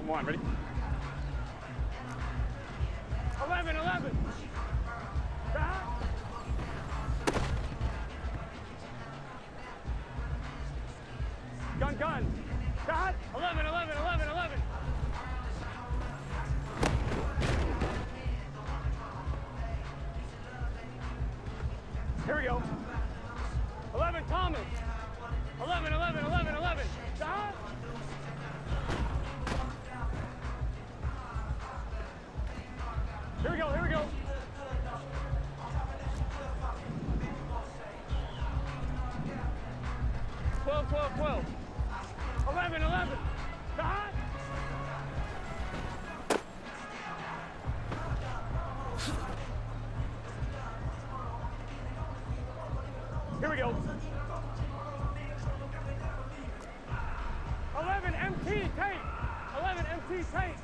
On one, ready? 11, 11. Stop. Gun, gun. Stop. 11, 11, 11, 11. Here we go. 11, Thomas. 11, 11, 11, 11. Stop. Here we go, here we go. 12, 12, 12. 11, 11. Stop. Here we go. 11, MT, tape. 11, MT, tape.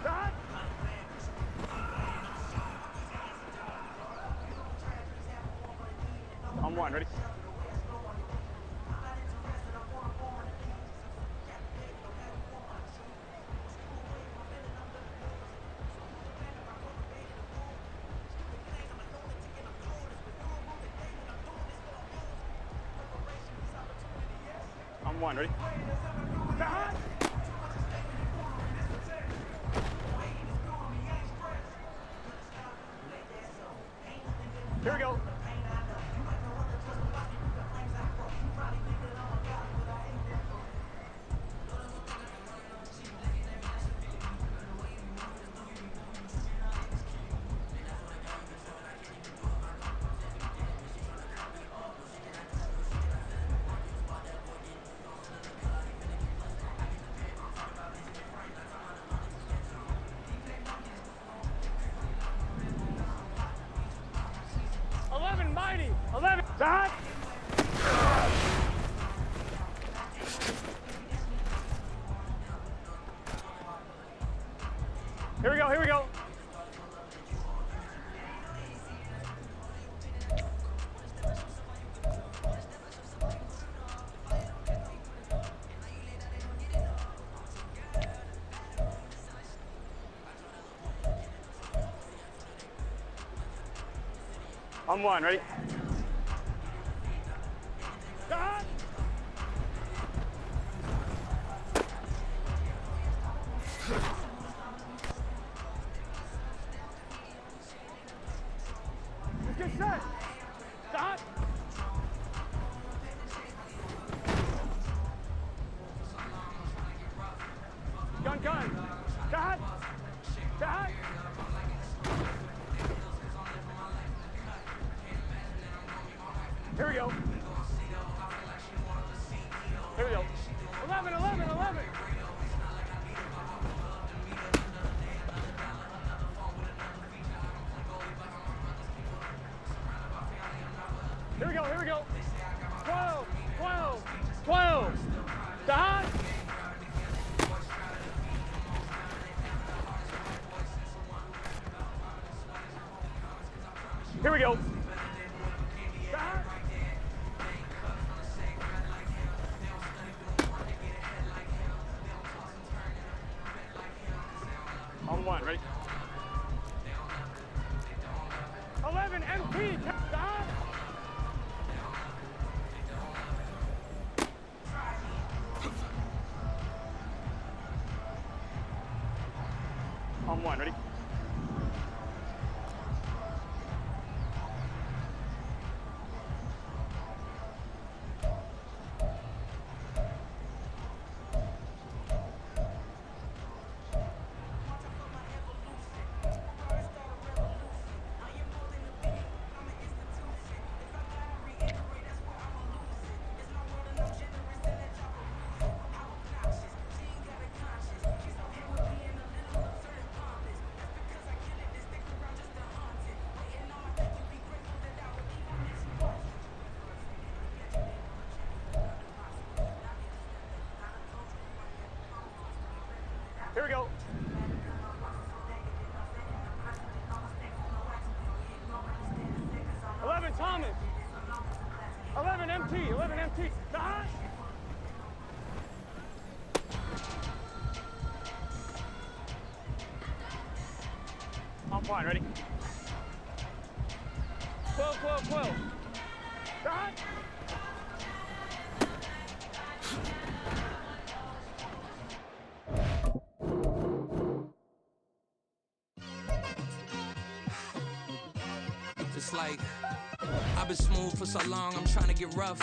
Stop. On one, ready? On one, ready? Stop. Here we go. Mighty. 11. Stop. Here we go, here we go. On one, ready? Stop! Let's get set. Stop! Gun, gun. Stop! Stop! Here we go. Here we go. 11, 11, 11. Here we go, here we go. 12, 12, 12. Stop. Here we go. Stop. On one, ready? 11, MT, stop! On one, ready? Here we go. Thomas. 11 MT, 11 MT. Stop. Fine, ready? 12, 12, 12. Start. It's like I've been smooth for so long, I'm trying to get rough.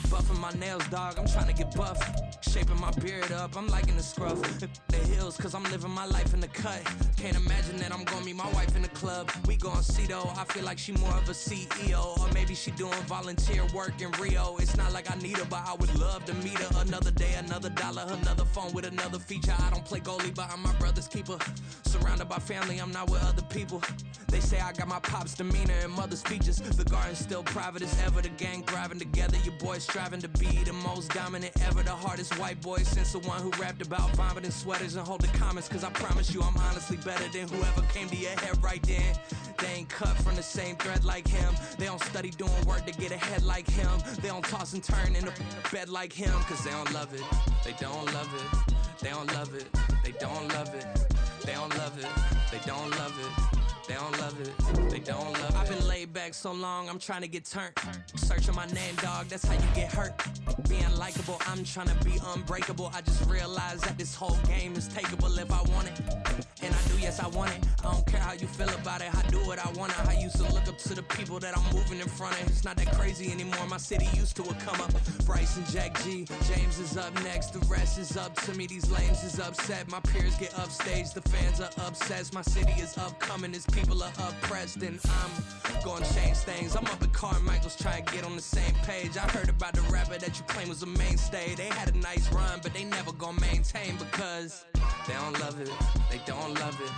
Buffing my nails, dog, I'm trying to get buff. Shaping my beard up, I'm liking the scruff. The hills, cause I'm living my life in the cut. Can't imagine that I'm gonna meet my wife in the club. We gon' see though, I feel like she more of a CEO. Or maybe she doing volunteer work in Rio. It's not like I need her, but I would love to meet her. Another day, another dollar, another phone with another feature. I don't play goalie, but I'm my brother's keeper. Surrounded by family, I'm not with other people. They say I got my pop's demeanor and mother's features. The garden's still private as ever, the gang thriving together. Your boys striving to be the most dominant ever. The hardest white boy since the one who rapped about vomiting sweaters and holding comments. Cause I promise you I'm honestly better than whoever came to your head right then. They ain't cut from the same thread like him. They don't study doing work to get ahead like him. They don't toss and turn in the bed like him. Cause they don't love it, they don't love it. They don't love it, they don't love it. They don't love it, they don't love it. They don't love it, they don't love it. I've been laid back so long, I'm trying to get turned. Searching my name, dog, that's how you get hurt. Being likable, I'm trying to be unbreakable. I just realized that this whole game is takeable if I want it. And I do, yes, I want it. I don't care how you feel about it, I do what I want it. I used to look up to the people that I'm moving in front of. It's not that crazy anymore, my city used to it come up. Bryce and Jack G, James is up next, the rest is up to me. These lames is upset, my peers get upstaged, the fans are obsessed. My city is upcoming, it's people are oppressed, and I'm gonna change things. I'm up at Carmichael's trying to get on the same page. I heard about the rapper that you claim was a mainstay. They had a nice run, but they never gonna maintain because they don't love it, they don't love it,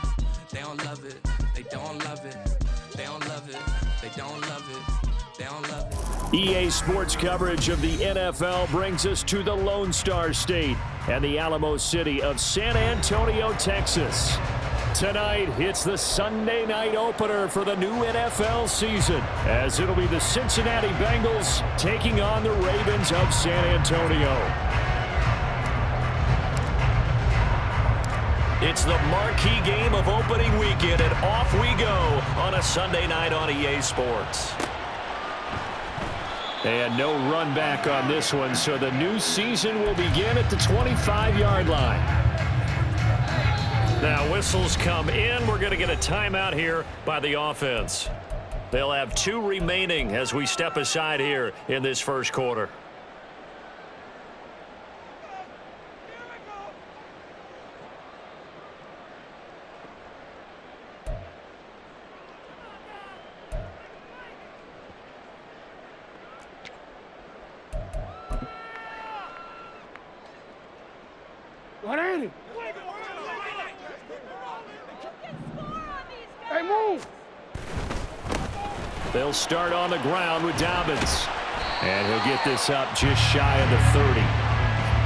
they don't love it, they don't love it, they don't love it, they don't love it, they don't love it. EA Sports coverage of the NFL brings us to the Lone Star State and the Alamo City of San Antonio, Texas. Tonight, it's the Sunday night opener for the new NFL season, as it'll be the Cincinnati Bengals taking on the Ravens of San Antonio. It's the marquee game of opening weekend, and off we go on a Sunday night on EA Sports. And no run back on this one, so the new season will begin at the 25-yard line. Now whistles come in. We're going to get a timeout here by the offense. They'll have 2 remaining as we step aside here in this first quarter. What ain't it? Hey, move! They'll start on the ground with Dobbins. And he'll get this up just shy of the 30.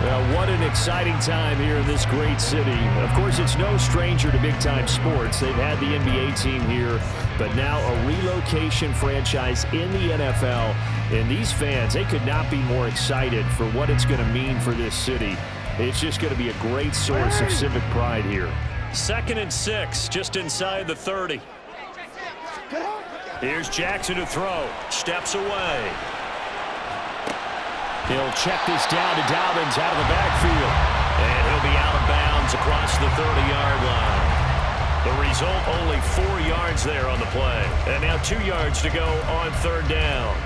Well, what an exciting time here in this great city. Of course, it's no stranger to big-time sports. They've had the NBA team here, but now a relocation franchise in the NFL. And these fans, they could not be more excited for what it's going to mean for this city. It's just going to be a great source of civic pride here. 2nd and 6, just inside the 30. Here's Jackson to throw. Steps away. He'll check this down to Dobbins out of the backfield. And he'll be out of bounds across the 30-yard line. The result, only 4 yards there on the play. And now 2 yards to go on 3rd down.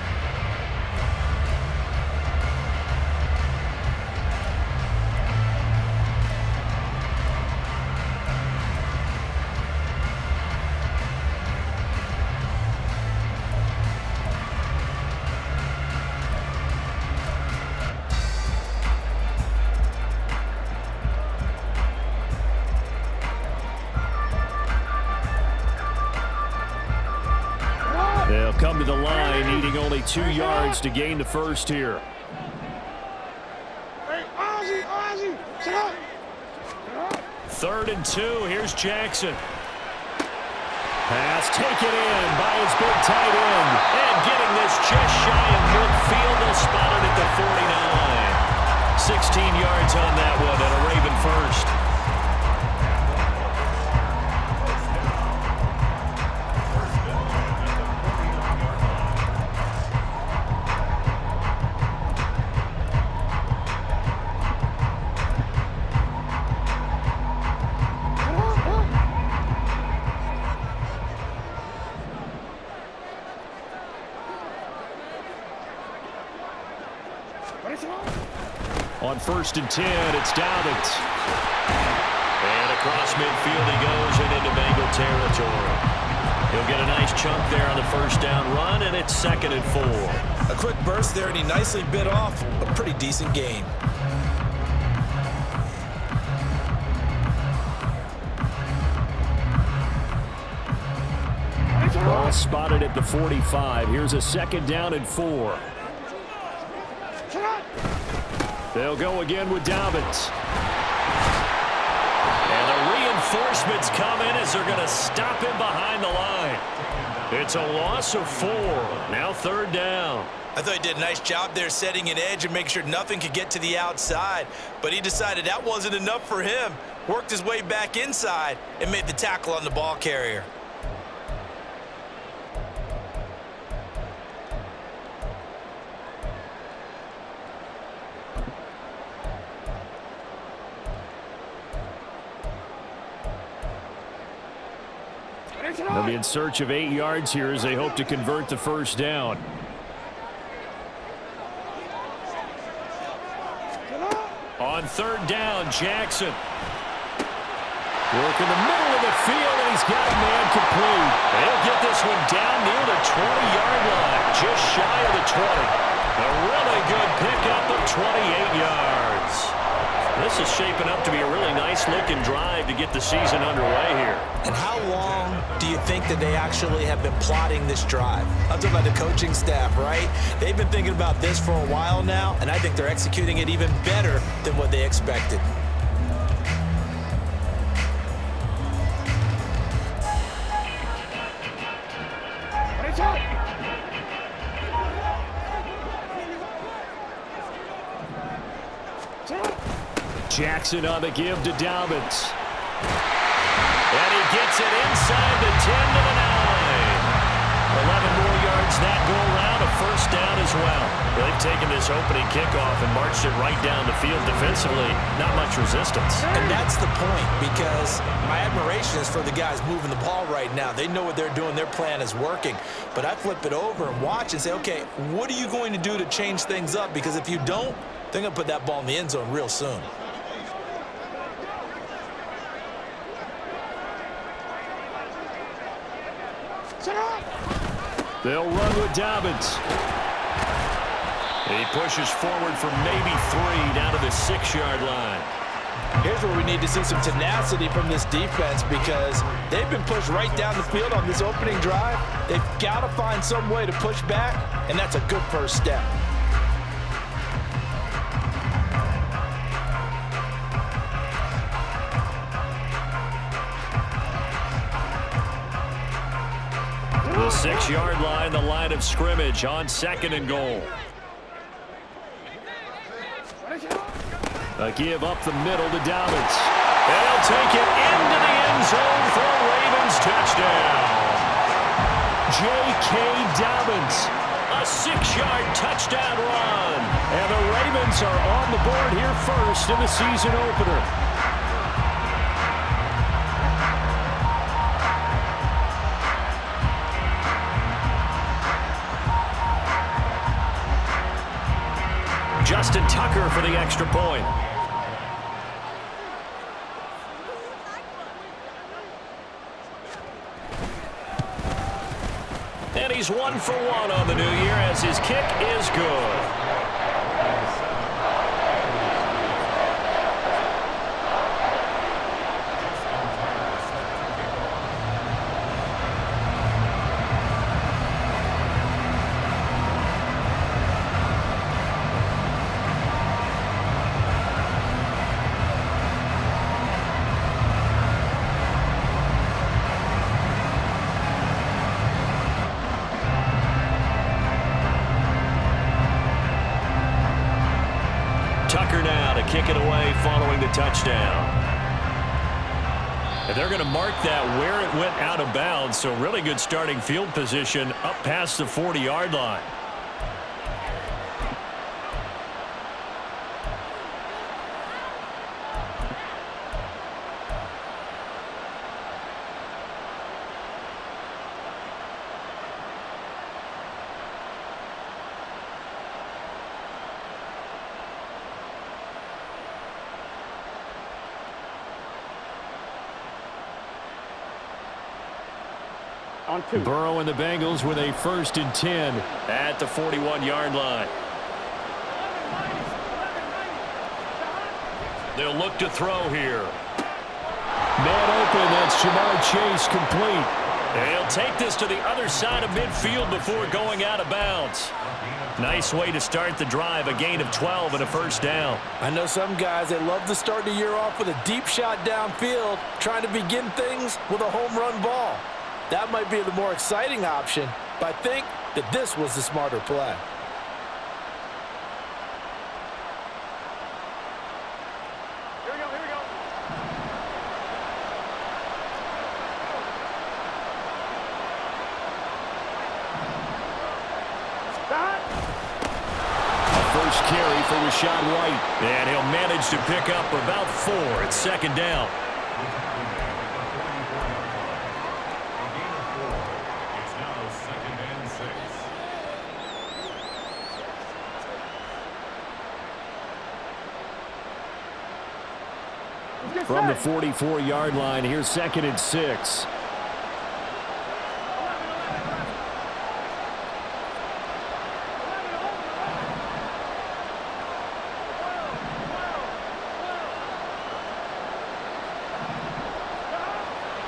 They'll come to the line, needing only 2 yards to gain the first here. Hey, Ozzie, sit up! 3rd and 2, here's Jackson. Pass taken in by his big tight end. And getting this just shy of midfield, they'll spot it at the 49. 16 yards on that one, and a Raven first. on 1st and 10. It's Dobbins. And across midfield he goes and into Bengal territory. He'll get a nice chunk there on the first down run, and it's 2nd and 4. A quick burst there, and he nicely bit off a pretty decent gain. Ball spotted at the 45. Here's a 2nd down and 4. They'll go again with Dobbins. And the reinforcements come in as they're going to stop him behind the line. It's a loss of 4. Now 3rd down. I thought he did a nice job there setting an edge and making sure nothing could get to the outside. But he decided that wasn't enough for him. Worked his way back inside and made the tackle on the ball carrier. They'll be in search of 8 yards here as they hope to convert the first down. On 3rd down, Jackson. Working the middle of the field, and he's got a man complete. They'll get this one down near the 20-yard line, just shy of the 20. A really good pickup of 28 yards. This is shaping up to be a really nice-looking drive to get the season underway here. And how long do you think that they actually have been plotting this drive? I'm talking about the coaching staff, right? They've been thinking about this for a while now, and I think they're executing it even better than what they expected. Jackson on the give to Dobbins. And he gets it inside the 10 to the 9. 11 more yards that go around, a first down as well. They've taken this opening kickoff and marched it right down the field defensively. Not much resistance. And that's the point, because my admiration is for the guys moving the ball right now. They know what they're doing. Their plan is working. But I flip it over and watch and say, okay, what are you going to do to change things up? Because if you don't, they're going to put that ball in the end zone real soon. They'll run with Dobbins. He pushes forward for maybe 3 down to the 6-yard line. Here's where we need to see some tenacity from this defense, because they've been pushed right down the field on this opening drive. They've got to find some way to push back, and that's a good first step. The 6-yard line, the line of scrimmage on 2nd and goal. A give up the middle to Dobbins. They'll take it into the end zone for a Ravens touchdown. J.K. Dobbins, a 6-yard touchdown run. And the Ravens are on the board here first in the season opener. Justin Tucker for the extra point. And he's 1 for 1 on the new year as his kick is good. Tucker now to kick it away following the touchdown. And they're going to mark that where it went out of bounds, so really good starting field position up past the 40-yard line. On 2. Burrow and the Bengals with a 1st and 10 at the 41-yard line. They'll look to throw here. Man open, that's Jamar Chase, complete. And he'll take this to the other side of midfield before going out of bounds. Nice way to start the drive, a gain of 12 and a 1st down. I know some guys, they love to start the year off with a deep shot downfield, trying to begin things with a home run ball. That might be the more exciting option, but I think that this was the smarter play. Here we go, here we go. First carry for Rashad White. And he'll manage to pick up about 4 at 2nd down. From the 44-yard line, here's 2nd and 6.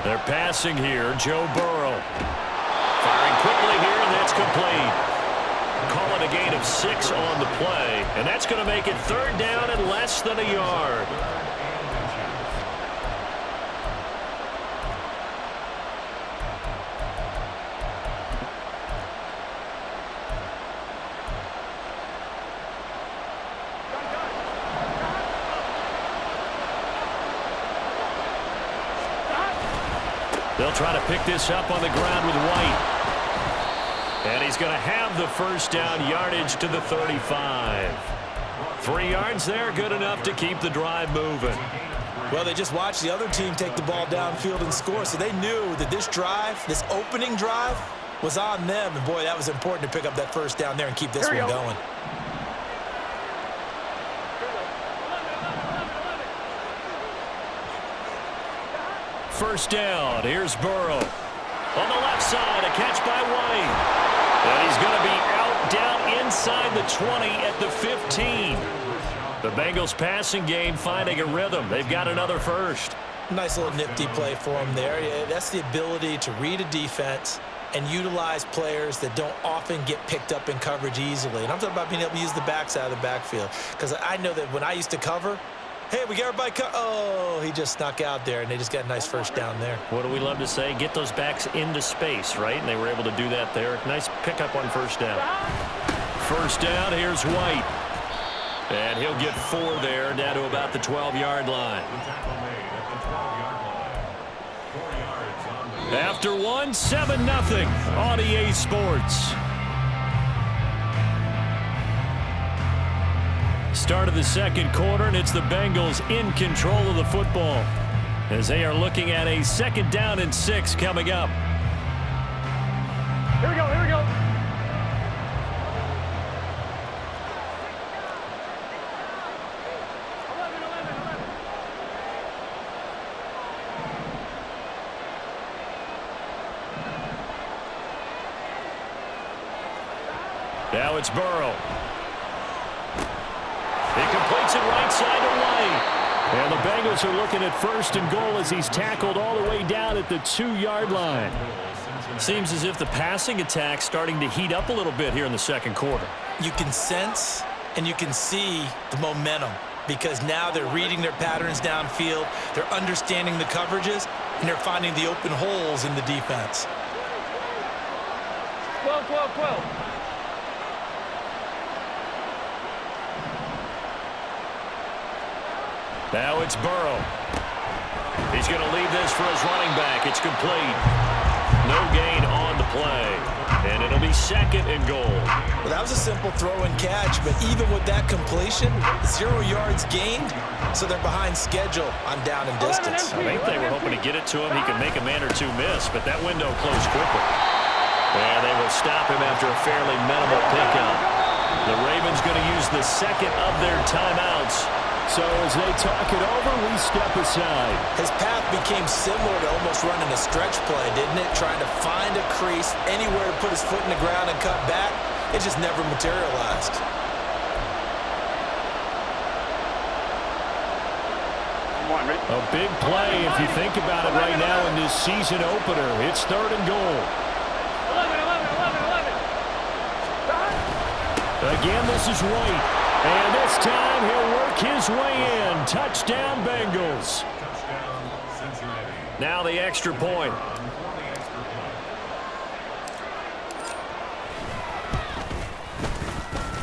They're passing here. Joe Burrow. Firing quickly here, and that's complete. Call it a gain of 6 on the play, and that's going to make it 3rd down and less than a yard. They'll try to pick this up on the ground with White. And he's going to have the 1st down, yardage to the 35. 3 yards there, good enough to keep the drive moving. Well, they just watched the other team take the ball downfield and score, so they knew that this drive, this opening drive, was on them. And, boy, that was important to pick up that 1st down there and keep this one going. First down. Here's Burrow. On the left side, a catch by White. And he's going to be out down inside the 20 at the 15. The Bengals passing game finding a rhythm. They've got another 1st. Nice little nifty play for him there. Yeah, that's the ability to read a defense and utilize players that don't often get picked up in coverage easily. And I'm talking about being able to use the backside of the backfield. Because I know that when I used to cover, hey, we got everybody oh, he just snuck out there, and they just got a nice 1st down there. What do we love to say? Get those backs into space, right? And they were able to do that there. Nice pickup on 1st down. 1st down, here's White. And he'll get 4 there, down to about the 12-yard line. After 1, 7-0 on EA Sports. Start of the 2nd quarter, and it's the Bengals in control of the football as they are looking at a 2nd down and 6 coming up. Here we go, here we go. Now it's Burrow. He completes it right side to White. And the Bengals are looking at 1st and goal as he's tackled all the way down at the 2-yard line. Seems as if the passing attack's starting to heat up a little bit here in the 2nd quarter. You can sense and you can see the momentum because now they're reading their patterns downfield, they're understanding the coverages, and they're finding the open holes in the defense. 12, 12, 12. Now it's Burrow. He's going to leave this for his running back. It's complete. No gain on the play. And it'll be 2nd and goal. Well, that was a simple throw and catch, but even with that completion, 0 yards gained, so they're behind schedule on down and distance. I think they were hoping to get it to him. He could make a man or 2 miss, but that window closed quickly. And they will stop him after a fairly minimal pickup. The Ravens going to use the 2nd of their timeouts So as they talk it over, we step aside. His path became similar to almost running a stretch play, didn't it? Trying to find a crease, anywhere to put his foot in the ground and cut back. It just never materialized. A big play if you think about it right now in this season opener. It's 3rd and goal. 11. Again, this is White. And this time he'll work his way in. Touchdown, Bengals. Now the extra point.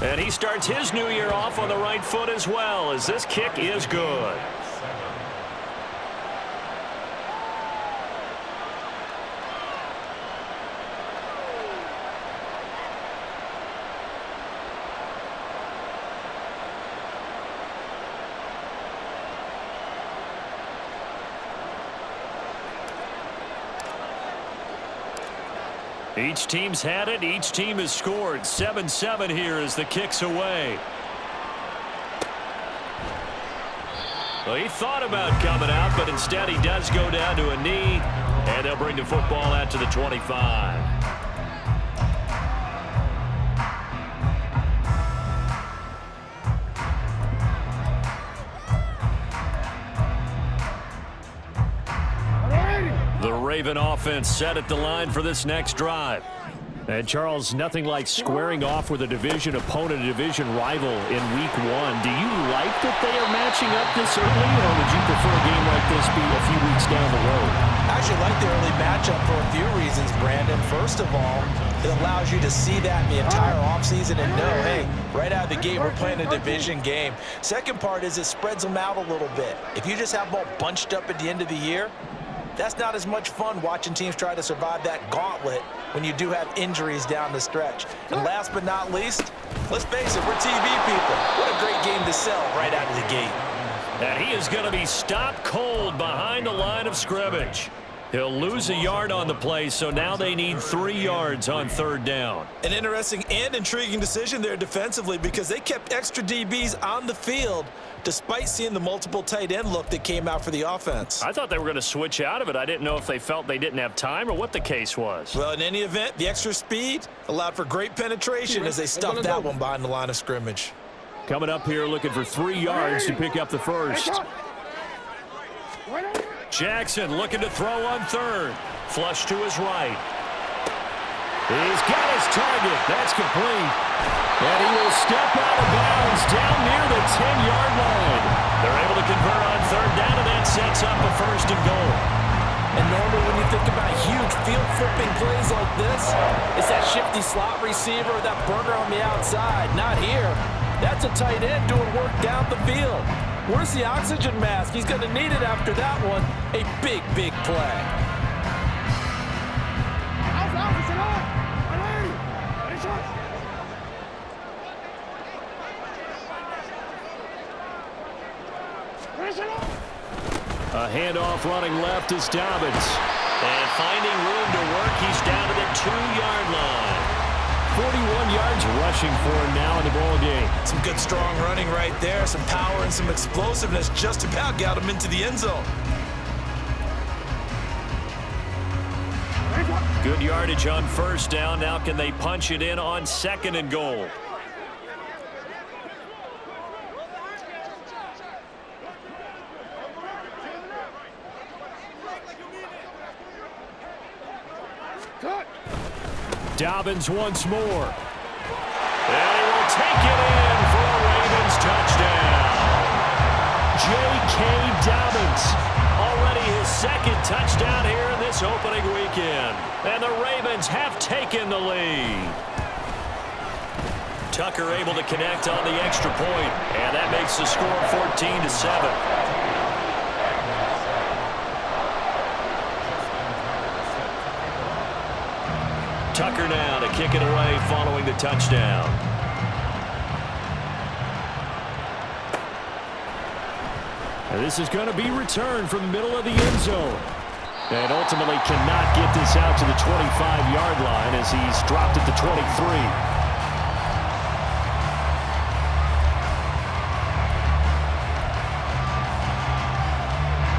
And he starts his new year off on the right foot as well, as this kick is good. Each team's had it. Each team has scored. 7-7 here as the kick's away. Well, he thought about coming out, but instead he does go down to a knee, and they'll bring the football out to the 25. The Raven offense set at the line for this next drive. And, Charles, nothing like squaring off with a division opponent, a division rival in Week 1. Do you like that they are matching up this early, or would you prefer a game like this be a few weeks down the road? I actually like the early matchup for a few reasons, Brandon. First of all, it allows you to see that in the entire offseason and know, hey, right out of the gate, we're playing a division game. Second part is it spreads them out a little bit. If you just have them all bunched up at the end of the year, that's not as much fun watching teams try to survive that gauntlet when you do have injuries down the stretch. And last but not least, let's face it, we're TV people. What a great game to sell right out of the gate. And he is going to be stopped cold behind the line of scrimmage. He'll lose a yard on the play, so now they need 3 yards on 3rd down. An interesting and intriguing decision there defensively because they kept extra DBs on the field despite seeing the multiple tight end look that came out for the offense. I thought they were going to switch out of it. I didn't know if they felt they didn't have time or what the case was. Well, in any event, the extra speed allowed for great penetration as they stuffed that one behind the line of scrimmage. Coming up here looking for 3 yards to pick up the first. Jackson looking to throw on 3rd. Flush to his right. He's got his target. That's complete. And he will step out of bounds down near the 10-yard line. They're able to convert on 3rd down, and that sets up a 1st and goal. And normally when you think about huge field flipping plays like this, it's that shifty slot receiver or that burner on the outside. Not here. That's a tight end doing work down the field. Where's the oxygen mask? He's going to need it after that one. A big, big play. A handoff running left is Dobbins. And finding room to work, he's down to the 2-yard line. 41 yards rushing for him now in the ball game. Some good strong running right there. Some power and some explosiveness just about got him into the end zone. Good yardage on 1st down. Now can they punch it in on 2nd and goal? Dobbins once more. And he will take it in for a Ravens touchdown. J.K. Dobbins, already his 2nd touchdown here in this opening weekend. And the Ravens have taken the lead. Tucker able to connect on the extra point, and that makes the score 14-7. Tucker now to kick it away following the touchdown. And this is going to be returned from the middle of the end zone. And ultimately cannot get this out to the 25-yard line as he's dropped at the 23.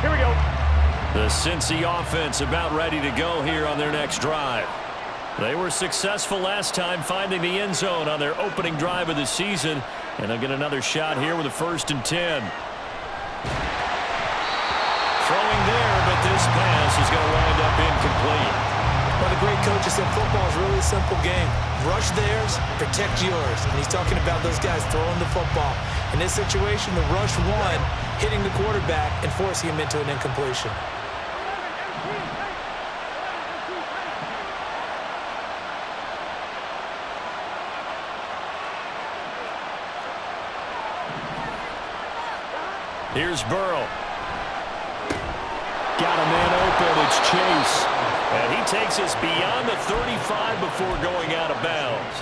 Here we go. The Cincy offense about ready to go here on their next drive. They were successful last time finding the end zone on their opening drive of the season, and they'll get another shot here with a 1st and 10. Throwing there, but this pass is going to wind up incomplete. One of the great coaches said football is really a simple game. Rush theirs, protect yours. And he's talking about those guys throwing the football. In this situation, the rush one, hitting the quarterback and forcing him into an incompletion. Here's Burrow. Got a man open. It's Chase. And he takes us beyond the 35 before going out of bounds.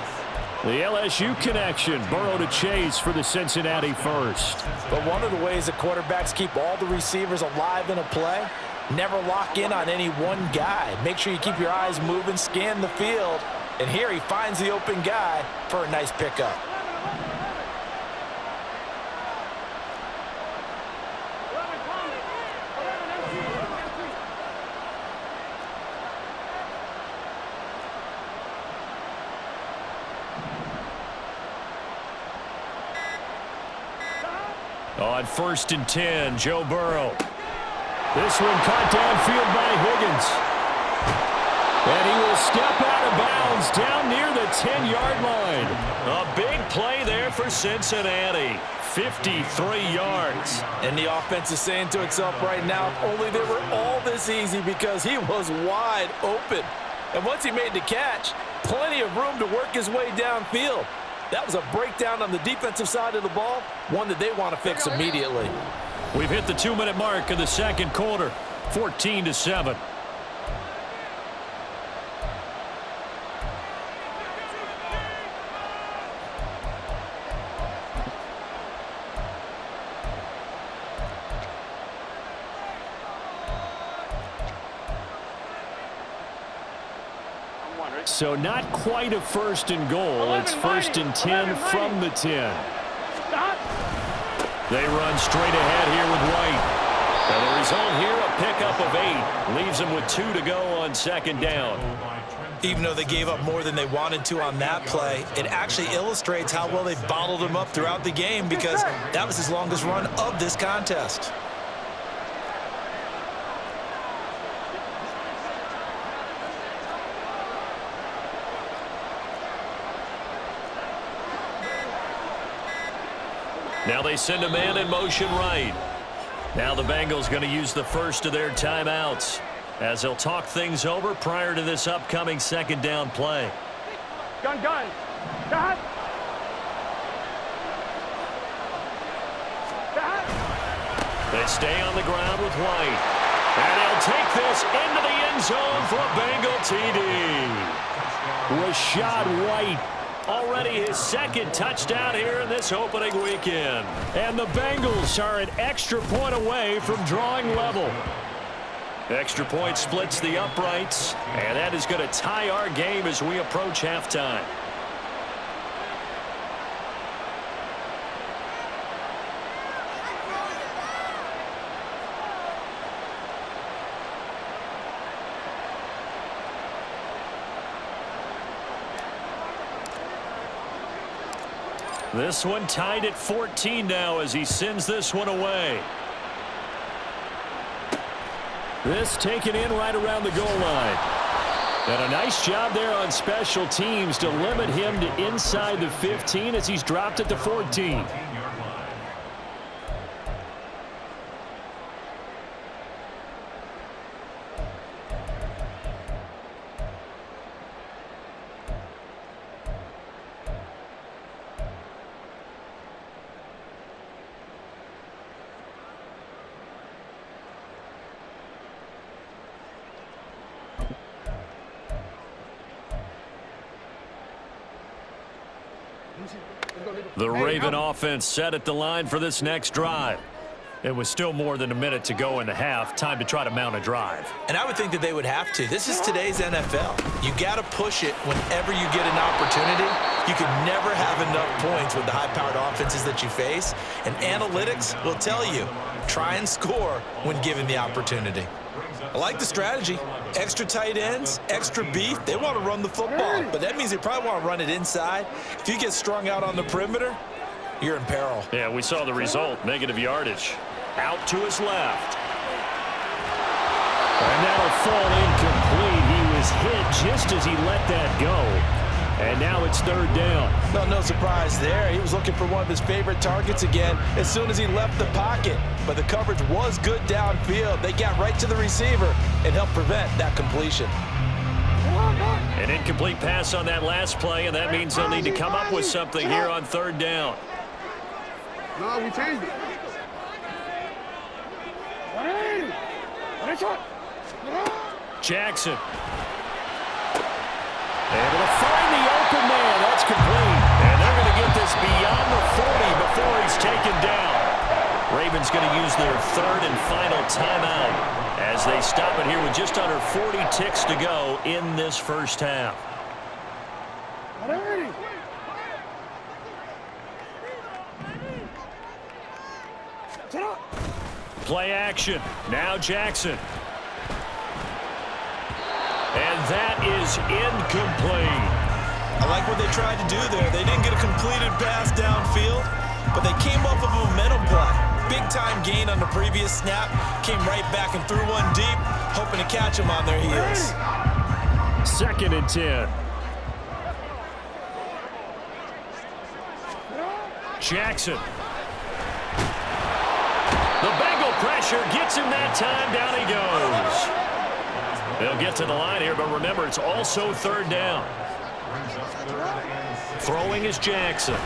The LSU connection. Burrow to Chase for the Cincinnati first. But one of the ways that quarterbacks keep all the receivers alive in a play, never lock in on any one guy. Make sure you keep your eyes moving, scan the field. And here he finds the open guy for a nice pickup. On 1st and 10, Joe Burrow. This one caught downfield by Higgins. And he will step out of bounds down near the 10-yard line. A big play there for Cincinnati. 53 yards. And the offense is saying to itself right now, if only they were all this easy, because he was wide open. And once he made the catch, plenty of room to work his way downfield. That was a breakdown on the defensive side of the ball, one that they want to fix immediately. We've hit the 2-minute mark of the second quarter, 14-7. So not quite a 1st and goal. It's 1st and 10 from the 10. They run straight ahead here with White. And the result here, a pickup of 8. Leaves them with 2 to go on 2nd down. Even though they gave up more than they wanted to on that play, it actually illustrates how well they bottled him up throughout the game, because that was his longest run of this contest. Now they send a man in motion right. Now the Bengals going to use the first of their timeouts as they'll talk things over prior to this upcoming 2nd down play. Gun. Got. They stay on the ground with White. And he'll take this into the end zone for a Bengal TD. Rashad White. Already his 2nd touchdown here in this opening weekend. And the Bengals are an extra point away from drawing level. Extra point splits the uprights, and that is going to tie our game as we approach halftime. This one tied at 14 now as he sends this one away. This taken in right around the goal line. And a nice job there on special teams to limit him to inside the 15 as he's dropped at the 14. The Raven offense set at the line for this next drive. It was still more than a minute to go in the half. Time to try to mount a drive. And I would think that they would have to. This is today's NFL. You got to push it whenever you get an opportunity. You can never have enough points with the high-powered offenses that you face. And analytics will tell you, try and score when given the opportunity. I like the strategy. Extra tight ends, extra beef. They want to run the football, but that means they probably want to run it inside. If you get strung out on the perimeter, you're in peril. Yeah, we saw the result, negative yardage. Out to his left. And that'll fall incomplete. He was hit just as he let that go. And now it's third down. No surprise there. He was looking for one of his favorite targets again as soon as he left the pocket. But the coverage was good downfield. They got right to the receiver and helped prevent that completion. An incomplete pass on that last play, and that means they'll need to come up with something here on third down. No, we changed it. Jackson. Able to find the open man. That's complete. And they're going to get this beyond the 40 before he's taken down. Ravens going to use their third and final timeout as they stop it here with just under 40 ticks to go in this first half. Play action. Now Jackson. And that is incomplete. I like what they tried to do there. They didn't get a completed pass downfield, but they came off of a momentum play. Big-time gain on the previous snap. Came right back and threw one deep, hoping to catch them on their heels. 2nd and 10. Jackson. The Bengal pressure gets him that time. Down he goes. They'll get to the line here, but remember, it's also third down. Throwing is Jackson.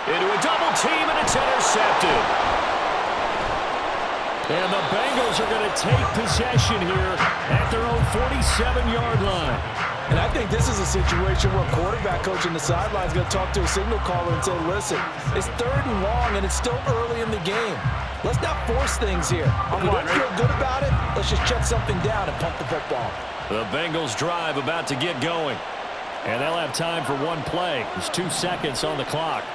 Into a double team, and it's intercepted. And the Bengals are going to take possession here at their own 47-yard line. And I think this is a situation where a quarterback coach in the sideline is going to talk to a signal caller and say, listen, it's third and long, and it's still early in the game. Let's not force things here. If we don't feel good about it, let's just check something down and pump the football. The Bengals drive about to get going. And they'll have time for one play. There's 2 seconds on the clock.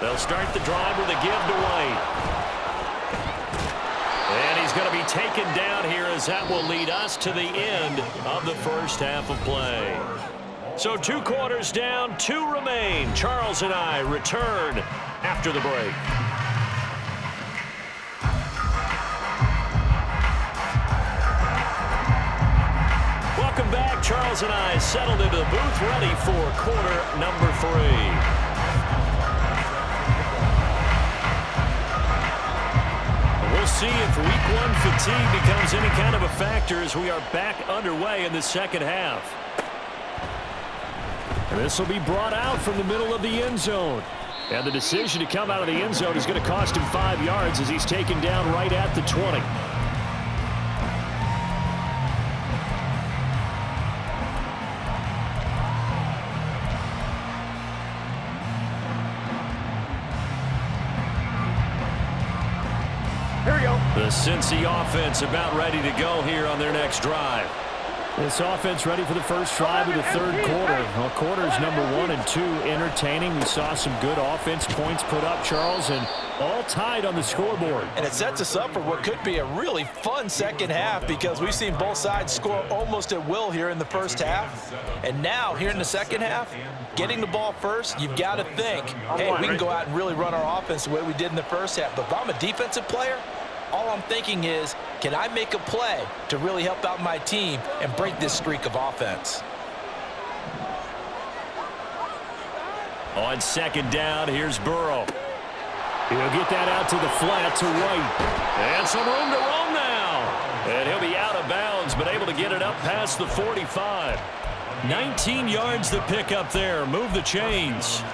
They'll start the drive with a give to White. And he's going to be taken down here as that will lead us to the end of the first half of play. So 2 quarters down, 2 remain. Charles and I return after the break. Welcome back. Charles and I settled into the booth, ready for quarter number 3. We'll see if week 1 fatigue becomes any kind of a factor as we are back underway in the second half. And this will be brought out from the middle of the end zone. And the decision to come out of the end zone is going to cost him 5 yards as he's taken down right at the 20. Here we go. The Cincy offense about ready to go here on their next drive. This offense ready for the first drive of the third quarter. Well, quarters number 1 and 2 entertaining. We saw some good offense points put up, Charles, and all tied on the scoreboard. And it sets us up for what could be a really fun second half because we've seen both sides score almost at will here in the first half. And now, here in the second half, getting the ball first, you've got to think, hey, we can go out and really run our offense the way we did in the first half. But if I'm a defensive player, all I'm thinking is, can I make a play to really help out my team and break this streak of offense? On second down, here's Burrow. He'll get that out to the flat to White. And some room to roam now. And he'll be out of bounds, but able to get it up past the 45. 19 yards to pick up there. Move the chains.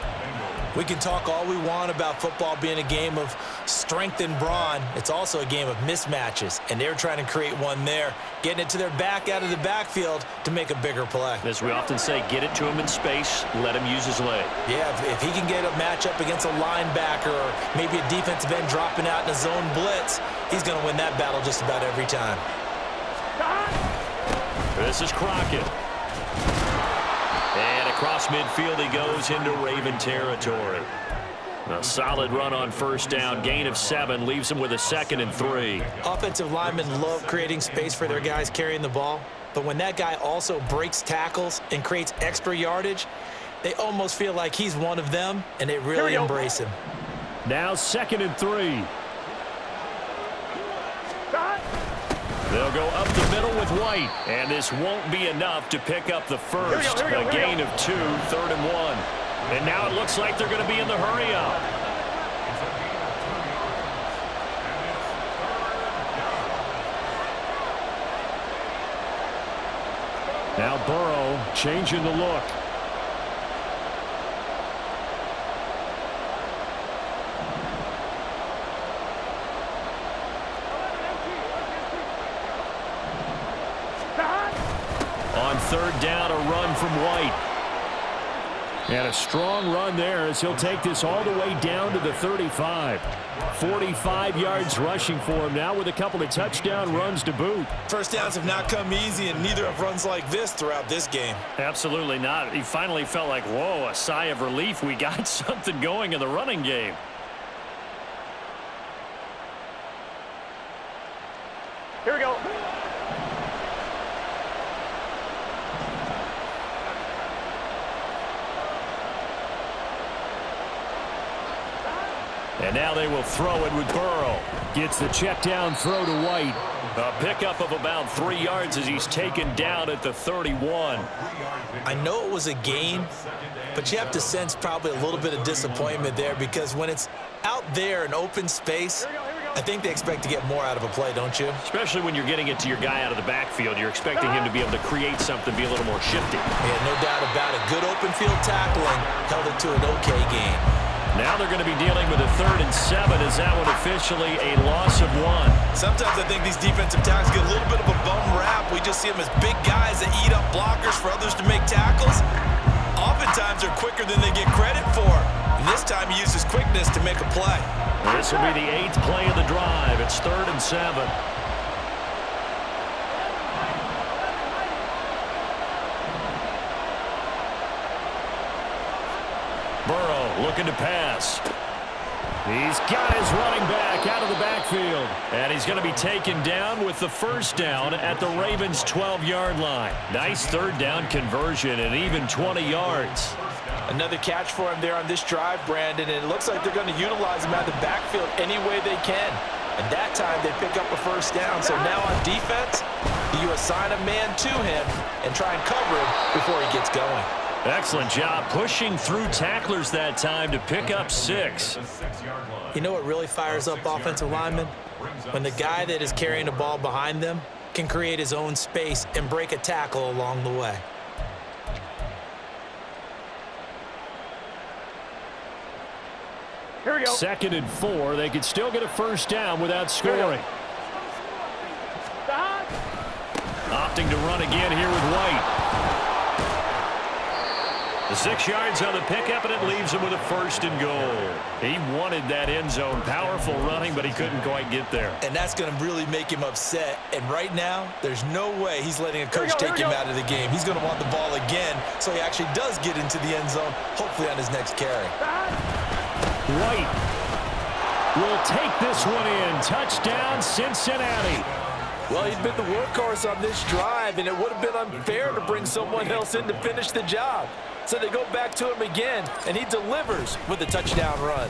We can talk all we want about football being a game of strength and brawn. It's also a game of mismatches, and they're trying to create one there, getting it to their back out of the backfield to make a bigger play. As we often say, get it to him in space, let him use his leg. Yeah, if he can get a matchup against a linebacker or maybe a defensive end dropping out in a zone blitz, he's going to win that battle just about every time. This is Crockett. And across midfield he goes into Raven territory. A solid run on first down. Gain of 7 leaves him with a 2nd and 3. Offensive linemen love creating space for their guys carrying the ball, but when that guy also breaks tackles and creates extra yardage, they almost feel like he's one of them, and they really embrace him. Now 2nd and 3. They'll go up the middle with White, and this won't be enough to pick up the first. A gain of 2, 3rd and 1. And now it looks like they're going to be in the hurry-up. Now Burrow changing the look. On 3rd down, a run from White. And a strong run there as he'll take this all the way down to the 35. 45 yards rushing for him now with a couple of touchdown runs to boot. First downs have not come easy, and neither have runs like this throughout this game. Absolutely not. He finally felt like, whoa, a sigh of relief. We got something going in the running game. Here we go. And now they will throw it with Burrow. Gets the check down throw to White. A pickup of about 3 yards as he's taken down at the 31. I know it was a gain, but you have to sense probably a little bit of disappointment there, because when it's out there in open space, I think they expect to get more out of a play, don't you? Especially when you're getting it to your guy out of the backfield. You're expecting him to be able to create something, be a little more shifty. Yeah, no doubt about it. Good open field tackling held it to an okay gain. Now they're going to be dealing with a 3rd and 7. Is that one officially a loss of 1? Sometimes I think these defensive tackles get a little bit of a bum rap. We just see them as big guys that eat up blockers for others to make tackles. Oftentimes they're quicker than they get credit for. And this time he uses quickness to make a play. This will be the 8th play of the drive. It's 3rd and 7. Burrow looking to pass. He's got his running back out of the backfield. And he's going to be taken down with the first down at the Ravens' 12-yard line. Nice 3rd down conversion and even 20 yards. Another catch for him there on this drive, Brandon, and it looks like they're going to utilize him out of the backfield any way they can. And that time they pick up a first down. So now on defense, you assign a man to him and try and cover him before he gets going. Excellent job pushing through tacklers that time to pick up 6. You know what really fires up offensive linemen? When the guy that is carrying the ball behind them can create his own space and break a tackle along the way. Here we go. 2nd and 4. They could still get a first down without scoring. Opting to run again here with White. The 6 yards on the pickup, and it leaves him with a 1st and goal. He wanted that end zone. Powerful running, but he couldn't quite get there. And that's going to really make him upset. And right now, there's no way he's letting a coach take him out of the game. He's going to want the ball again, so he actually does get into the end zone, hopefully on his next carry. White will take this one in. Touchdown, Cincinnati. Well, he'd been the workhorse on this drive, and it would have been unfair to bring someone else in to finish the job. So they go back to him again, and he delivers with a touchdown run.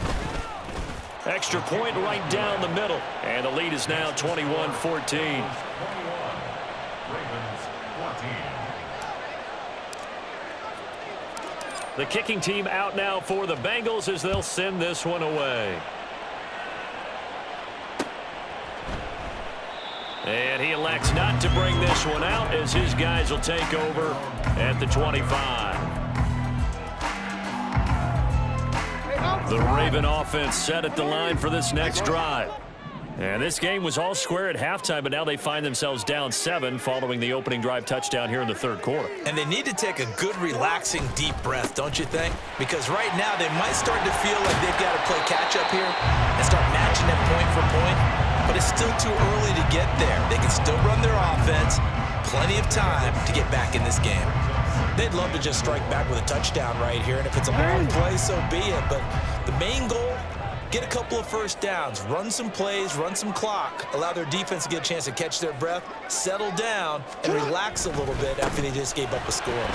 Extra point right down the middle, and the lead is now 21-14. The kicking team out now for the Bengals as they'll send this one away. And he elects not to bring this one out as his guys will take over at the 25. The Raven offense set at the line for this next drive. And this game was all square at halftime, but now they find themselves down 7 following the opening drive touchdown here in the third quarter. And they need to take a good, relaxing, deep breath, don't you think? Because right now they might start to feel like they've got to play catch-up here and start matching them point for point. But it's still too early to get there. They can still run their offense. Plenty of time to get back in this game. They'd love to just strike back with a touchdown right here, and if it's a long play, so be it. But the main goal, get a couple of first downs, run some plays, run some clock, allow their defense to get a chance to catch their breath, settle down, and relax a little bit after they just gave up a score.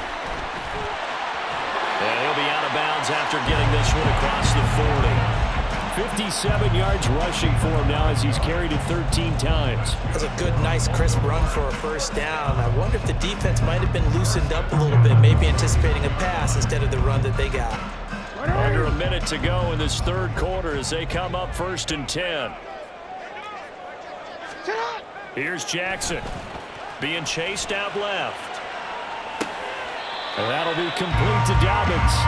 And he'll be out of bounds after getting this one across the 40. 57 yards rushing for him now as he's carried it 13 times. That's a good, nice, crisp run for a first down. I wonder if the defense might have been loosened up a little bit, maybe anticipating a pass instead of the run that they got. Under a minute to go in this third quarter as they come up 1st and 10. Here's Jackson being chased out left. And that'll be complete to Dobbins.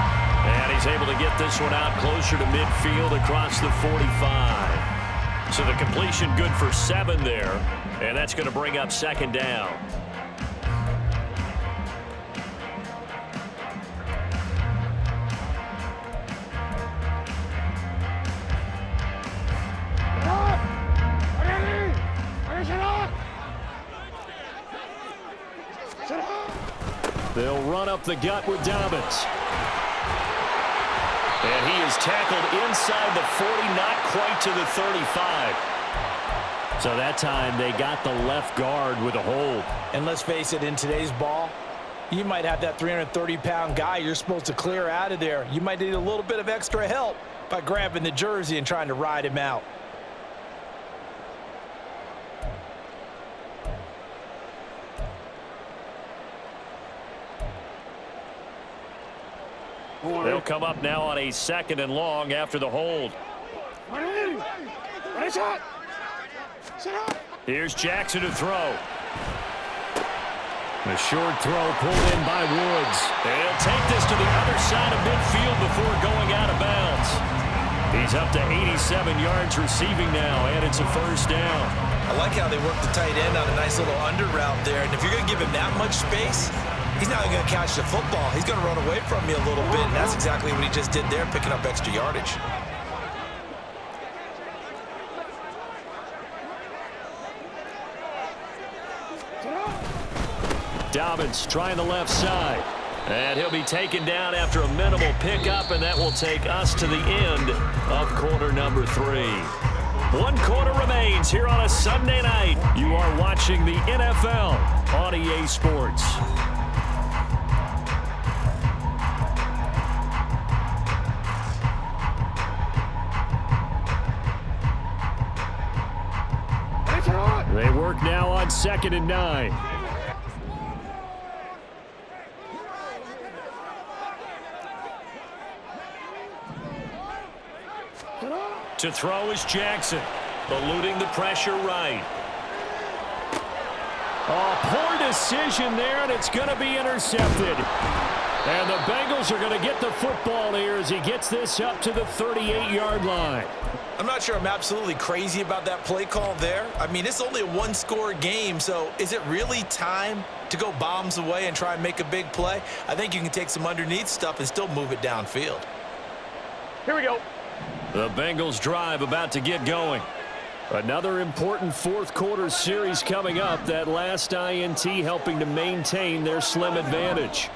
And he's able to get this one out closer to midfield across the 45. So the completion good for 7 there. And that's going to bring up 2nd down. They'll run up the gut with Dobbins. And he is tackled inside the 40, not quite to the 35. So that time they got the left guard with a hold. And let's face it, in today's ball, you might have that 330-pound guy you're supposed to clear out of there. You might need a little bit of extra help by grabbing the jersey and trying to ride him out. They'll come up now on a 2nd and long after the hold. Here's Jackson to throw. A short throw pulled in by Woods. And he'll take this to the other side of midfield before going out of bounds. He's up to 87 yards receiving now, and it's a first down. I like how they work the tight end on a nice little under route there. And if you're going to give him that much space, he's not going to catch the football. He's going to run away from you a little bit, and that's exactly what he just did there, picking up extra yardage. Dobbins trying the left side. And he'll be taken down after a minimal pickup, and that will take us to the end of quarter number 3. 1 quarter remains here on a Sunday night. You are watching the NFL on EA Sports. They work now on 2nd and 9. To throw is Jackson, eluding the pressure right. Oh, poor decision there, and it's going to be intercepted. And the Bengals are going to get the football here as he gets this up to the 38-yard line. I'm not sure I'm absolutely crazy about that play call there. I mean, it's only a 1-score game, so is it really time to go bombs away and try and make a big play? I think you can take some underneath stuff and still move it downfield. Here we go. The Bengals drive about to get going. Another important fourth quarter series coming up. That last INT helping to maintain their slim advantage.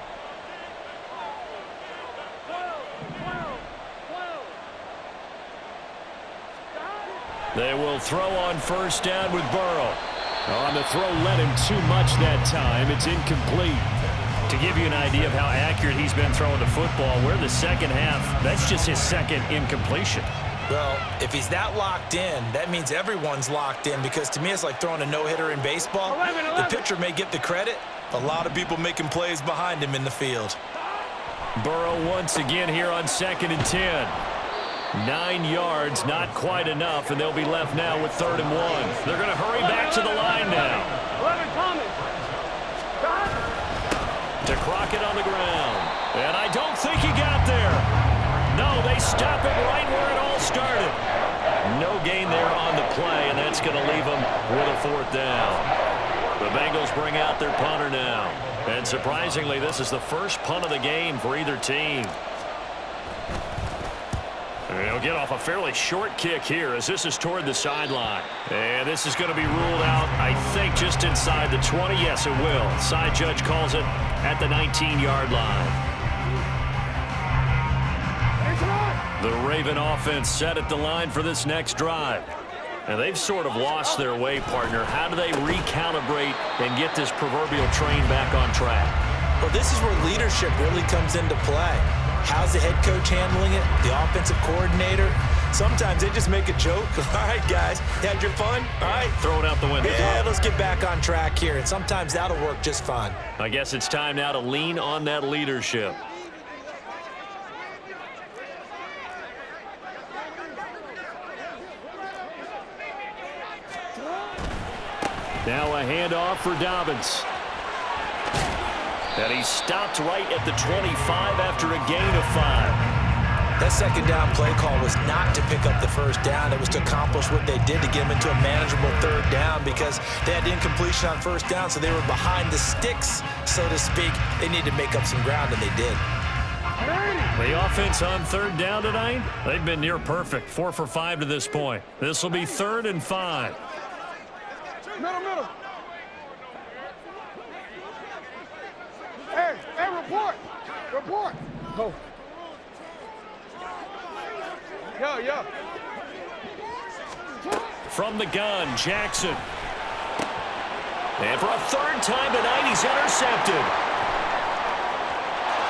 They will throw on first down with Burrow. On the throw, led him too much that time. It's incomplete. To give you an idea of how accurate he's been throwing the football, we're in the second half. That's just his second incompletion. Well, if he's that locked in, that means everyone's locked in, because to me it's like throwing a no-hitter in baseball. 11. The pitcher may get the credit. A lot of people making plays behind him in the field. Burrow once again here on 2nd and 10. 9 yards, not quite enough, and they'll be left now with 3rd and 1. They're going to hurry back to the line now. 11 coming. To Crockett on the ground. And I don't think he got there. No, they stop him right down. The Bengals bring out their punter now. And surprisingly, this is the first punt of the game for either team. And he'll get off a fairly short kick here as this is toward the sideline. And this is going to be ruled out, I think, just inside the 20. Yes, it will. Side judge calls it at the 19-yard line. The Raven offense set at the line for this next drive. And they've sort of lost their way, partner. How do they recalibrate and get this proverbial train back on track? Well, this is where leadership really comes into play. How's the head coach handling it? The offensive coordinator? Sometimes they just make a joke. All right, guys, you had your fun? All right. Throw it out the window. Yeah, let's get back on track here. And sometimes that'll work just fine. I guess it's time now to lean on that leadership. Now a handoff for Dobbins. And he stopped right at the 25 after a gain of 5. That second down play call was not to pick up the first down. It was to accomplish what they did to get them into a manageable third down because they had incompletion on first down, so they were behind the sticks, so to speak. They needed to make up some ground, and they did. The offense on third down tonight, they've been near perfect. 4 for 5 to this point. This will be 3rd and 5. Middle. Hey, report. Go. Yo. From the gun, Jackson. And for a 3rd time tonight, he's intercepted.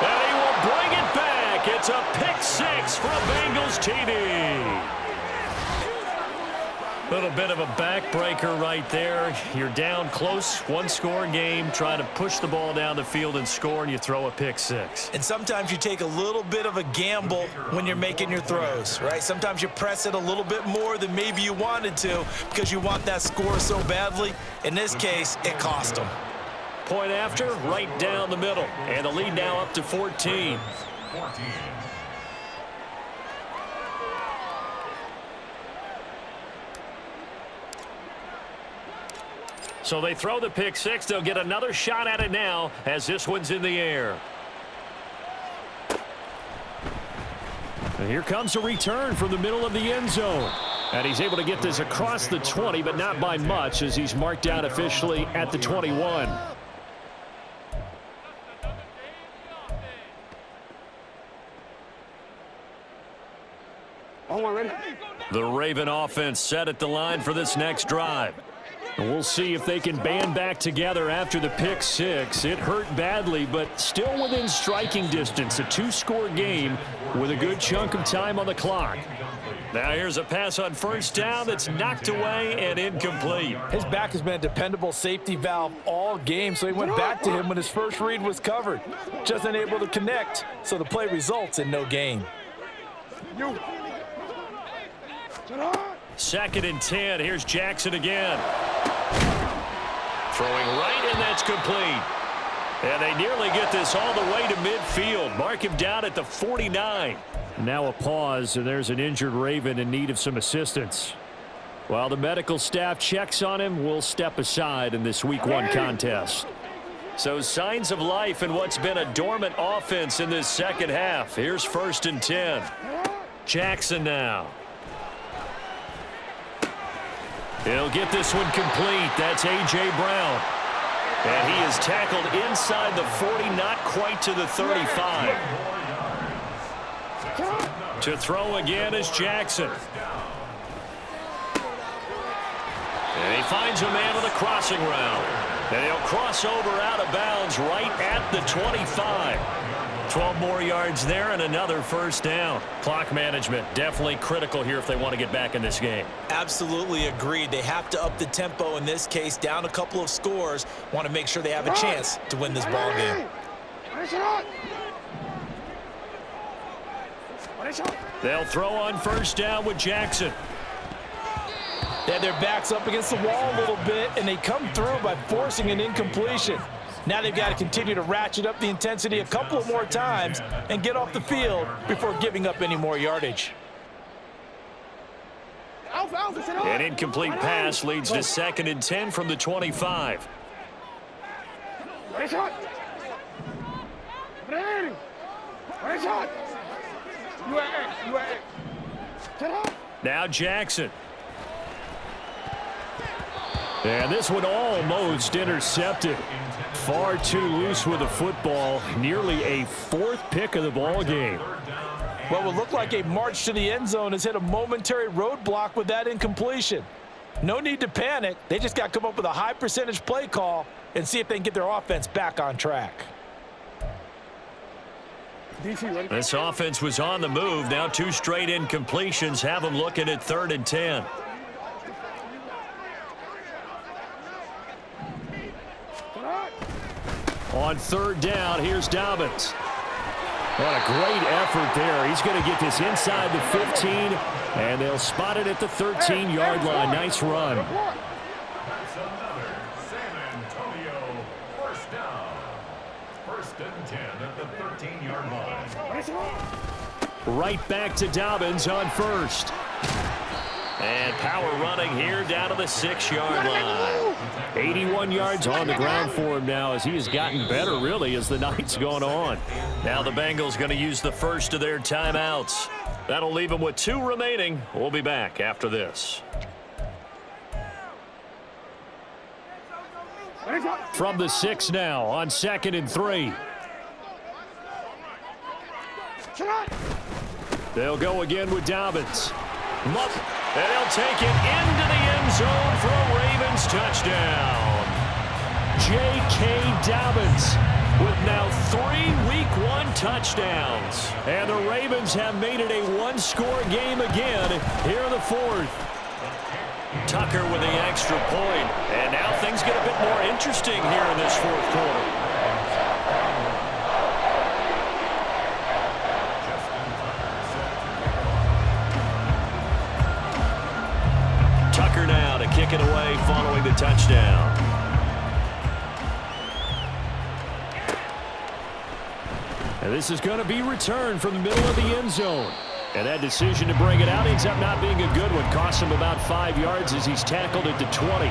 And he will bring it back. It's a pick 6 for a Bengals TD. Little bit of a backbreaker right there. You're down close, 1-score game, trying to push the ball down the field and score, and you throw a pick 6. And sometimes you take a little bit of a gamble when you're making your throws, right? Sometimes you press it a little bit more than maybe you wanted to because you want that score so badly. In this case, it cost them. Point after, right down the middle. And the lead now up to 14. So they throw the pick 6. They'll get another shot at it now as this one's in the air. And here comes a return from the middle of the end zone. And he's able to get this across the 20, but not by much as he's marked out officially at the 21. The Raven offense set at the line for this next drive. And we'll see if they can band back together after the pick 6. It hurt badly, but still within striking distance. A 2-score game with a good chunk of time on the clock. Now here's a pass on first down that's knocked away and incomplete. His back has been a dependable safety valve all game, so he went back to him when his first read was covered. Just unable to connect, so the play results in no gain. 2nd and 10. Here's Jackson again. Throwing right, and that's complete. And they nearly get this all the way to midfield. Mark him down at the 49. Now a pause, and there's an injured Raven in need of some assistance. While the medical staff checks on him, we'll step aside in this Week 1 contest. So signs of life in what's been a dormant offense in this second half. Here's 1st and 10. Jackson now. He'll get this one complete. That's A.J. Brown. And he is tackled inside the 40, not quite to the 35. To throw again is Jackson. And he finds a man with a crossing route. And he'll cross over out of bounds right at the 25. 12 more yards there and another 1st down. Clock management definitely critical here if they want to get back in this game. Absolutely agreed. They have to up the tempo in this case, down a couple of scores. Want to make sure they have a chance to win this ball game. They'll throw on 1st down with Jackson. They had their backs up against the wall a little bit, and they come through by forcing an incompletion. Now they've got to continue to ratchet up the intensity a couple of more times and get off the field before giving up any more yardage. Out An incomplete pass leads to 2nd and 10 from the 25. Now Jackson. And this one almost intercepted. Far too loose with the football. Nearly a 4th pick of the ball game. What would look like a march to the end zone has hit a momentary roadblock with that incompletion. No need to panic. They just got to come up with a high percentage play call and see if they can get their offense back on track. This offense was on the move. Now 2 straight incompletions have them looking at 3rd and 10. On 3rd down, here's Dobbins. What a great effort there. He's going to get this inside the 15, and they'll spot it at the 13-yard line. Nice run. That's another San Antonio first down. 1st and 10 at the 13-yard line. Right back to Dobbins on 1st. And power running here down to the 6-yard line. 81 yards on the ground for him now as he has gotten better, really, as the night's gone on. Now the Bengals going to use the first of their timeouts. That'll leave them with 2 remaining. We'll be back after this. From the 6 now on 2nd and 3. They'll go again with Dobbins. And he'll take it into the end zone for a Ravens touchdown. J.K. Dobbins with now 3 Week 1 touchdowns. And the Ravens have made it a 1-score game again here in the 4th. Tucker with the extra point. And now things get a bit more interesting here in this 4th quarter. Now to kick it away following the touchdown. And this is going to be returned from the middle of the end zone. And that decision to bring it out ends up not being a good one. Cost him about 5 yards as he's tackled at the 20.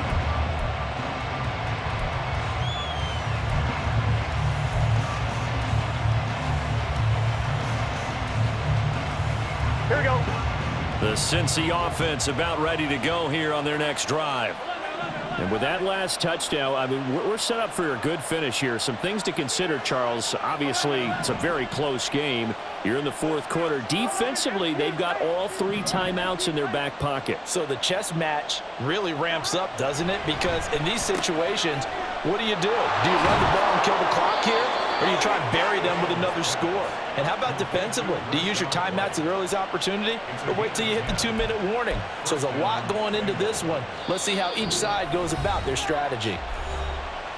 Here we go. The Cincy offense about ready to go here on their next drive. And with that last touchdown, I mean, we're set up for a good finish here. Some things to consider, Charles. Obviously, it's a very close game. You're in the 4th quarter. Defensively, they've got all 3 timeouts in their back pocket. So the chess match really ramps up, doesn't it? Because in these situations, what do? Do you run the ball and kill the clock here? Or do you try and bury them with another score? And how about defensively? Do you use your timeouts at the earliest opportunity? Or wait till you hit the 2-minute warning? So there's a lot going into this one. Let's see how each side goes about their strategy.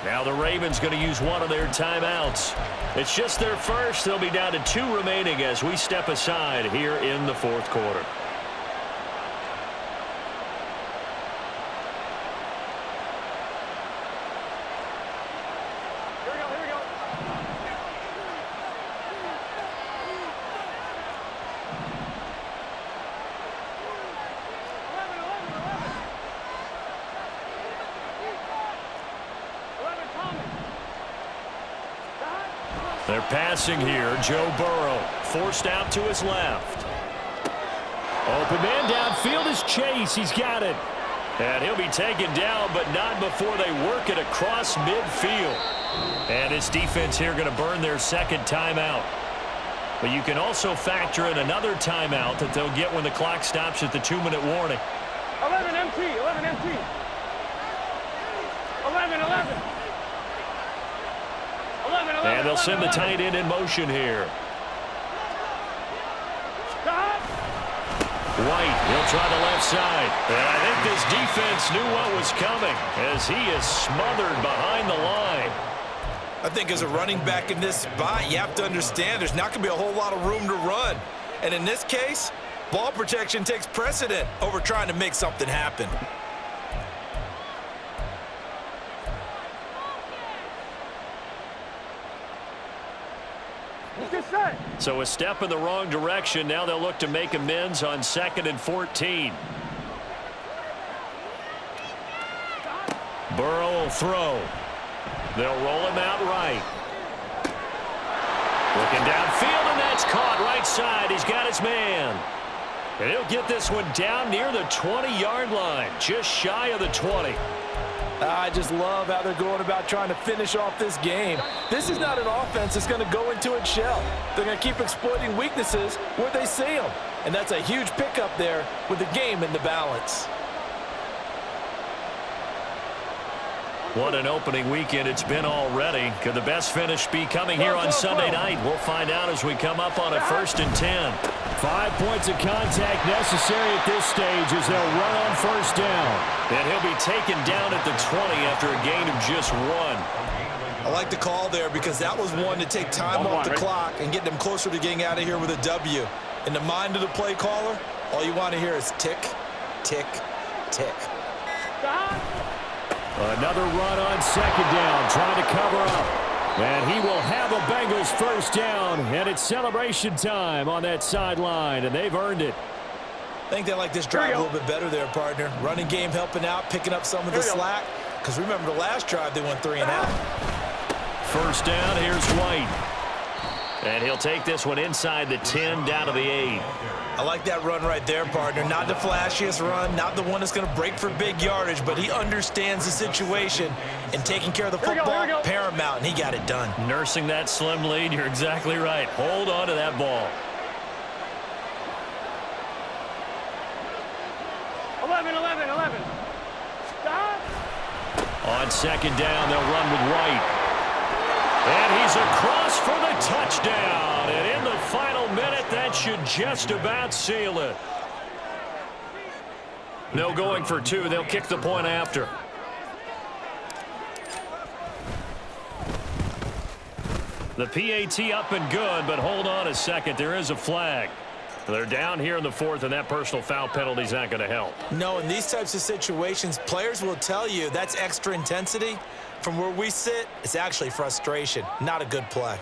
Now the Ravens going to use one of their timeouts. It's just their first. They'll be down to 2 remaining as we step aside here in the 4th quarter. They're passing here. Joe Burrow forced out to his left. Open man downfield is Chase. He's got it. And he'll be taken down, but not before they work it across midfield. And his defense here going to burn their 2nd timeout. But you can also factor in another timeout that they'll get when the clock stops at the 2-minute warning. 11 MT, 11 MT. 11. And they'll send the tight end in motion here. White, he'll try the left side. And I think this defense knew what was coming as he is smothered behind the line. I think as a running back in this spot, you have to understand there's not going to be a whole lot of room to run. And in this case, ball protection takes precedent over trying to make something happen. So a step in the wrong direction. Now they'll look to make amends on 2nd and 14. Burrow will throw. They'll roll him out right. Looking downfield, and that's caught right side. He's got his man. And he'll get this one down near the 20-yard line, just shy of the 20. I just love how they're going about trying to finish off this game. This is not an offense that's going to go into its shell. They're going to keep exploiting weaknesses where they see them. And that's a huge pickup there with the game in the balance. What an opening weekend it's been already. Could the best finish be coming here on Sunday night? We'll find out as we come up on a 1st and 10. 5 points of contact necessary at this stage as they'll run on 1st down. And he'll be taken down at the 20 after a gain of just 1. I like the call there because that was one to take time off the clock and get them closer to getting out of here with a W. In the mind of the play caller, all you want to hear is tick, tick, tick. Another run on 2nd down, trying to cover up. And he will have a Bengals 1st down, and it's celebration time on that sideline, and they've earned it. I think they like this drive a little bit better there, partner. Running game helping out, picking up some of the slack. Because remember the last drive, they went 3 and out. 1st down, here's White. And he'll take this one inside the 10 down to the 8. I like that run right there, partner. Not the flashiest run, not the one that's going to break for big yardage, but he understands the situation, and taking care of the football, paramount, and he got it done. Nursing that slim lead, you're exactly right. Hold on to that ball. 11. Stop. On 2nd down, they'll run with White. And he's across for the touchdown. And in the final minute, that should just about seal it. No going for 2. They'll kick the point after. The PAT up and good, but hold on a second. There is a flag. They're down here in the 4th, and that personal foul penalty is not going to help. No, in these types of situations, players will tell you that's extra intensity. From where we sit, it's actually frustration. Not a good play.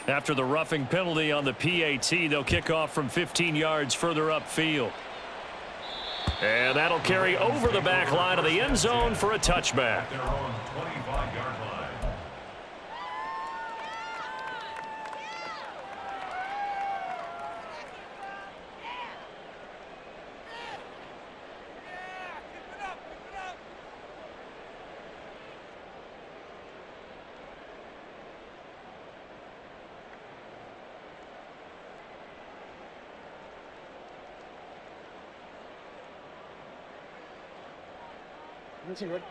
After the roughing penalty on the PAT, they'll kick off from 15 yards further upfield. And that'll carry over the back line of the end zone for a touchback. Their own 25-yard line.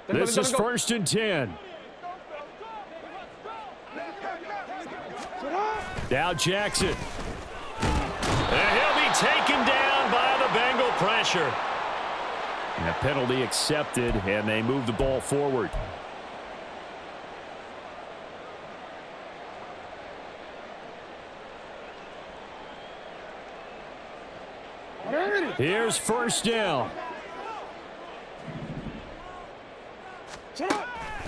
This is 1st and 10. Now Jackson. And he'll be taken down by the Bengal pressure. And a penalty accepted, and they move the ball forward. Here's 1st down.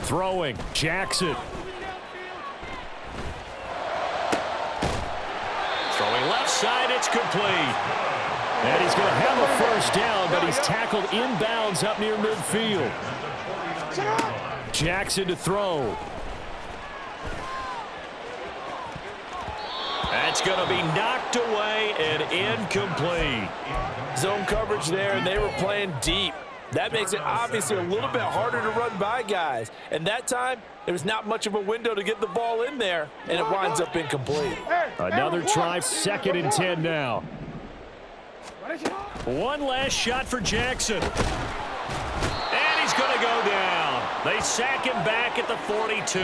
Throwing, Jackson. Throwing left side, it's complete. And he's going to have a 1st down, but he's tackled inbounds up near midfield. Jackson to throw. That's going to be knocked away and incomplete. Zone coverage there, and they were playing deep. That makes it obviously a little bit harder to run by guys. And that time, there was not much of a window to get the ball in there, and it winds up incomplete. Another try, 2nd and 10 now. One last shot for Jackson. And he's going to go down. They sack him back at the 42.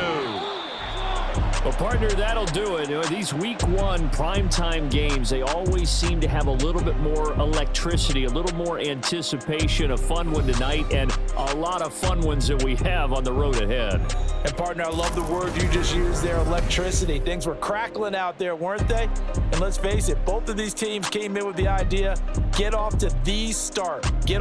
Well, partner, that'll do it. You know, these Week 1 primetime games, they always seem to have a little bit more electricity, a little more anticipation. A fun one tonight, and a lot of fun ones that we have on the road ahead. And, partner, I love the word you just used there, electricity. Things were crackling out there, weren't they? And let's face it, both of these teams came in with the idea, get off to the start. Get off